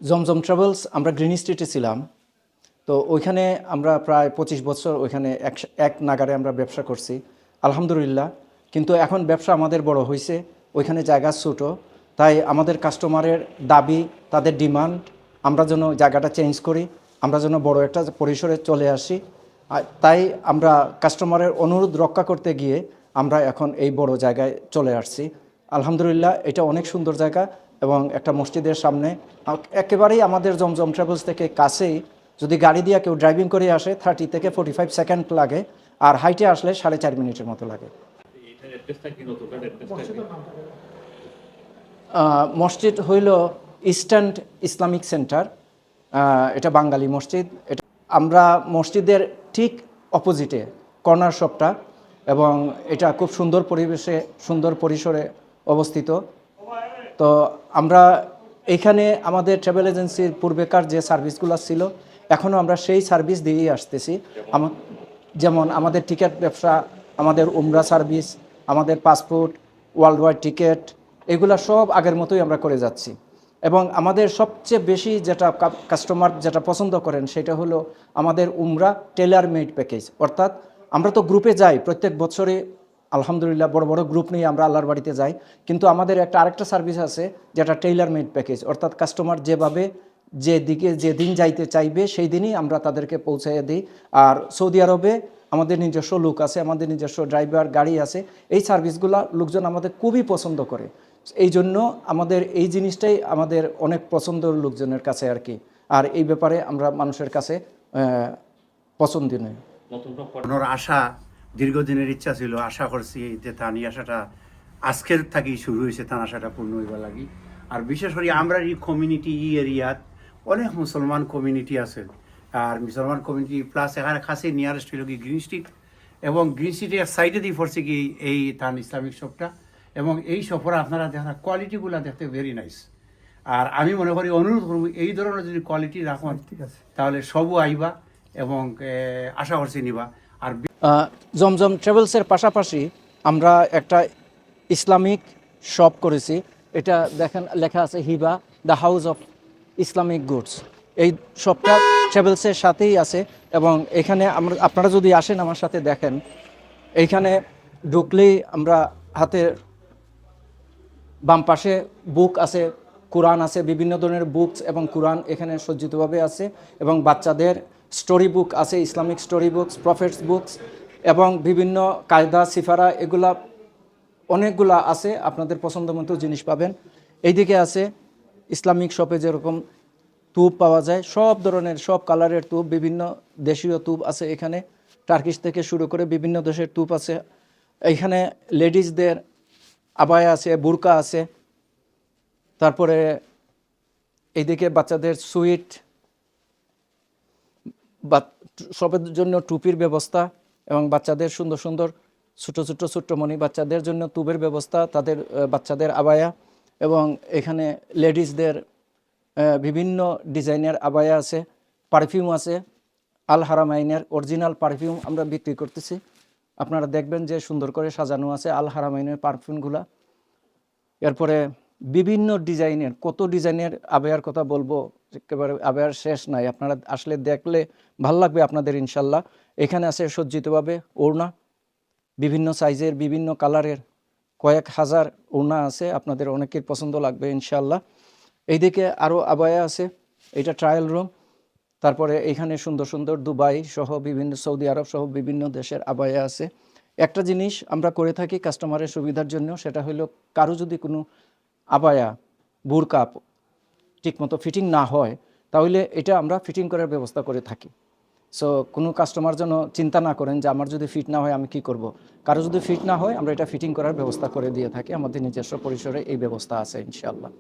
জমজম travels, আমরা green স্ট্রিটে ছিলাম। তো ওইখানে আমরা প্রায় 25 বছর ওইখানে এক নাগারে আমরা ব্যবসা করছি, আলহামদুলিল্লাহ। কিন্তু এখন ব্যবসা আমাদের বড় হয়েছে, ওইখানে জায়গা ছোটো, তাই আমাদের কাস্টমারের দাবি, তাদের ডিমান্ড, আমরা যেন জায়গাটা চেঞ্জ করি, আমরা যেন বড় একটা পরিসরে চলে আসি। তাই আমরা কাস্টমারের অনুরোধ রক্ষা করতে গিয়ে আমরা এখন এই বড় জায়গায় চলে আসছি। আলহামদুলিল্লাহ, এটা অনেক সুন্দর জায়গা এবং একটা মসজিদের সামনে একেবারেই আমাদের জমজম ট্রাভেলস থেকে কাছেই। যদি গাড়ি দিয়ে কেউ ড্রাইভিং করে আসে 30 থেকে 45 সেকেন্ড লাগে, আর হাইটে আসলে 4.5 মিনিটের মতো লাগে। মসজিদ হইল ইস্টার্ন ইসলামিক সেন্টার, এটা বাঙালি মসজিদ। এটা আমরা মসজিদের ঠিক অপোজিটে কর্নার শপটা, এবং এটা খুব সুন্দর পরিবেশে, সুন্দর পরিসরে অবস্থিত। তো আমরা এইখানে আমাদের ট্রাভেল এজেন্সির পূর্বেকার যে সার্ভিসগুলো ছিল, এখনও আমরা সেই সার্ভিস দিয়েই আসতেছি। যেমন আমাদের টিকিট ব্যবসা, আমাদের উমরা সার্ভিস, আমাদের পাসপোর্ট, ওয়ার্ল্ড ওয়াইড টিকিট, এগুলো সব আগের মতোই আমরা করে যাচ্ছি। এবং আমাদের সবচেয়ে বেশি যেটা কাস্টমার যেটা পছন্দ করেন সেটা হলো আমাদের উমরা টেলার মেড প্যাকেজ। অর্থাৎ আমরা তো গ্রুপে যাই প্রত্যেক বছরে, আলহামদুলিল্লাহ বড় বড় গ্রুপ নিয়ে আমরা আল্লাহর বাড়িতে যাই, কিন্তু আমাদের আরেকটা সার্ভিস আছে যেটা টেইলার মেড প্যাকেজ। অর্থাৎ কাস্টমার যেভাবে যেদিন যাইতে চাইবে সেই দিনই আমরা তাদেরকে পৌঁছাইয়ে দিই। আর সৌদি আরবে আমাদের নিজস্ব লোক আছে, আমাদের নিজস্ব ড্রাইভার গাড়ি আছে। এই সার্ভিসগুলো লোকজন আমাদের খুবই পছন্দ করে। এই জন্য আমাদের এই জিনিসটাই আমাদের অনেক পছন্দের লোকজনের কাছে আর কি। আর এই ব্যাপারে আমরা মানুষের কাছে পছন্দনীয়। আশা, দীর্ঘদিনের ইচ্ছা ছিল, আশা করছি যে তার এই আশাটা আজকের থেকেই শুরু হয়েছে, তার আশাটা পূর্ণ হইবার লাগি। আর বিশেষ করে আমরা এই কমিউনিটি এরিয়াত অনেক মুসলমান কমিউনিটি আছে, আর মুসলমান কমিউনিটি প্লাস এখানে কাছে নিয়ারেস্ট হইল কি গ্রিন স্ট্রিট, এবং গ্রিন স্ট্রিটের সাইডে দিয়ে পড়ছে কি এই তান ইসলামিক শপটা। এবং এই শপরা আপনারা দেখা কোয়ালিটিগুলো দেখতে ভেরি নাইস। আর আমি মনে করি অনুরোধ করব এই ধরনের যদি কোয়ালিটি রাখুন তাহলে সবও আইবা এবং আশা করছি নিবা। আর জমজম ট্রাভেলসের পাশাপাশি আমরা একটা ইসলামিক শপ করেছি। এটা দেখেন লেখা আছে Hiba the house of Islamic goods. এই শপটা ট্রাভেলসের সাথেই আছে, এবং এখানে আপনারা যদি আসেন আমার সাথে দেখেন, এইখানে ঢুকলেই আমরা হাতে বাম পাশে বুক আছে, কোরআন আছে, বিভিন্ন ধরনের বুকস এবং কোরআন এখানে সজ্জিতভাবে আছে। এবং বাচ্চাদের স্টোরি বুক আছে, Islamic story books, prophets books, এবং বিভিন্ন কায়দা সিফারা, এগুলা অনেকগুলা আছে। আপনাদের পছন্দ মতো জিনিস পাবেন। এইদিকে আছে ইসলামিক শপে যেরকম তুপ পাওয়া যায়, সব ধরনের সব কালারের তুপ, বিভিন্ন দেশীয় তুপ আছে এখানে, টার্কিশ থেকে শুরু করে বিভিন্ন দেশের তুপ আছে। এইখানে লেডিসদের আবায়া আছে, বুরকা আছে। তারপরে এইদিকে বাচ্চাদের সুইট, সবের জন্য টুপির ব্যবস্থা, এবং বাচ্চাদের সুন্দর সুন্দর ছোট্ট মণি বাচ্চাদের জন্য তুবের ব্যবস্থা, তাদের বাচ্চাদের আবায়া। এবং এখানে লেডিসদের বিভিন্ন ডিজাইনের আবায়া আছে, পারফিউম আছে, আল হারামাইনের অরিজিনাল পারফিউম আমরা বিক্রি করতেছি। আপনারা দেখবেন যে সুন্দর করে সাজানো আছে আল হারামাইনের পারফিউমগুলা। এরপরে বিভিন্ন ডিজাইনের, কত ডিজাইনের আবায়ার কথা বলবো, একেবারে আবায়ার শেষ নাই। আপনারা আসলে দেখলে ভাল লাগবে আপনাদের ইনশাল্লাহ। এখানে আছে সজ্জিতভাবে ওড়না, বিভিন্ন সাইজের, বিভিন্ন কালারের, কয়েক হাজার ওড়না আছে, আপনাদের অনেকের পছন্দ লাগবে ইনশাল্লাহ। এইদিকে আরও আবায়া আছে, এটা ট্রায়াল রুম। তারপরে এখানে সুন্দর সুন্দর দুবাই সহ বিভিন্ন, সৌদি আরব সহ বিভিন্ন দেশের আবায়া আছে। একটা জিনিস আমরা করে থাকি কাস্টমারের সুবিধার জন্য, সেটা হলো কারো যদি কোনো আবায়া বুরকা ঠিকমতো ফিটিং না হয়, তাহলে এটা আমরা ফিটিং করার ব্যবস্থা করে থাকি। সো কোনো কাস্টমার যেন চিন্তা না করেন যে আমার যদি ফিট না হয় আমি কি করব। কারো যদি ফিট না হয় আমরা এটা ফিটিং করার ব্যবস্থা করে দিয়ে থাকি, আমাদের নিজস্ব পরিসরে এই ব্যবস্থা আছে ইনশাআল্লাহ।